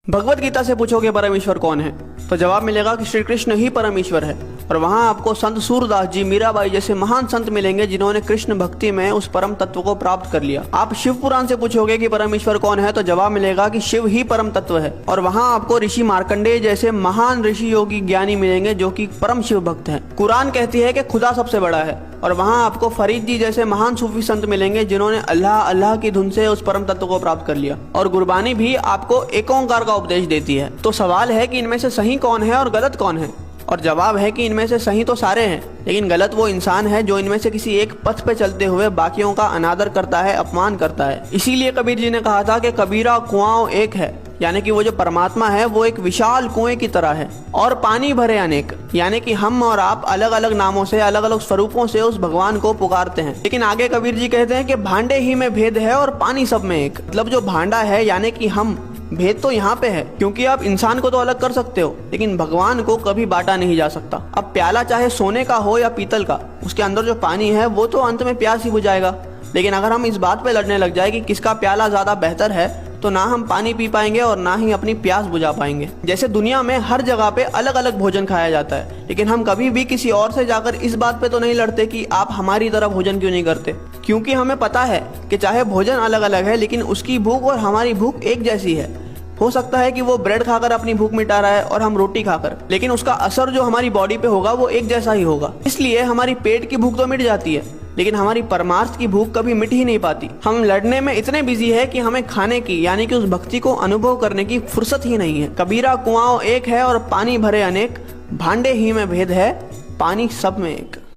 भगवत गीता से पूछोगे परमेश्वर कौन है, तो जवाब मिलेगा कि श्री कृष्ण ही परमेश्वर है। और वहाँ आपको संत सूरदास जी, मीराबाई जैसे महान संत मिलेंगे जिन्होंने कृष्ण भक्ति में उस परम तत्व को प्राप्त कर लिया। आप शिव पुराण से पूछोगे कि परमेश्वर कौन है, तो जवाब मिलेगा कि शिव ही परम तत्व है। और वहाँ आपको ऋषि मार्कंडेय जैसे महान ऋषि योगी ज्ञानी मिलेंगे जो कि परम शिव भक्त हैं। कुरान कहती है कि खुदा सबसे बड़ा है। और वहाँ आपको फरीद जी जैसे महान सूफी संत मिलेंगे जिन्होंने अल्लाह अल्लाह की धुन से उस परम तत्व को प्राप्त कर लिया। और गुरबानी भी आपको एक ओंकार का उपदेश देती है। तो सवाल है कि इनमें से सही कौन है और गलत कौन है, और जवाब है कि इनमें से सही तो सारे हैं, लेकिन गलत वो इंसान है जो इनमें से किसी एक पथ पे चलते हुए बाकियों का अनादर करता है, अपमान करता है। इसीलिए कबीर जी ने कहा था कि कबीरा कुआं एक है, यानी कि वो जो परमात्मा है वो एक विशाल कुएं की तरह है और पानी भरे अनेक, यानी कि हम और आप अलग अलग नामों से, अलग अलग स्वरूपों से उस भगवान को पुकारते हैं। लेकिन आगे कबीर जी कहते हैं कि भांडे ही में भेद है और पानी सब में एक। मतलब जो भांडा है यानी कि हम, भेद तो यहाँ पे है, क्योंकि आप इंसान को तो अलग कर सकते हो लेकिन भगवान को कभी बांटा नहीं जा सकता। अब प्याला चाहे सोने का हो या पीतल का, उसके अंदर जो पानी है वो तो अंत में प्यास ही बुझाएगा। लेकिन अगर हम इस बात पे लड़ने लग जाए कि किसका प्याला ज्यादा बेहतर है, तो ना हम पानी पी पाएंगे और ना ही अपनी प्यास बुझा पाएंगे। जैसे दुनिया में हर जगह पे अलग अलग भोजन खाया जाता है, लेकिन हम कभी भी किसी और से जाकर इस बात पे तो नहीं लड़ते कि आप हमारी तरह भोजन क्यों नहीं करते, क्योंकि हमें पता है कि चाहे भोजन अलग अलग है लेकिन उसकी भूख और हमारी भूख एक जैसी है। हो सकता है कि वो ब्रेड खाकर अपनी भूख मिटा रहा है और हम रोटी खाकर, लेकिन उसका असर जो हमारी बॉडी पे होगा वो एक जैसा ही होगा। इसलिए हमारी पेट की भूख तो मिट जाती है लेकिन हमारी परमार्थ की भूख कभी मिट ही नहीं पाती। हम लड़ने में इतने बिजी है कि हमें खाने की, यानी कि उस भक्ति को अनुभव करने की फुर्सत ही नहीं है। कबीरा कुआं एक है और पानी भरे अनेक, भांडे ही में भेद है, पानी सब में एक।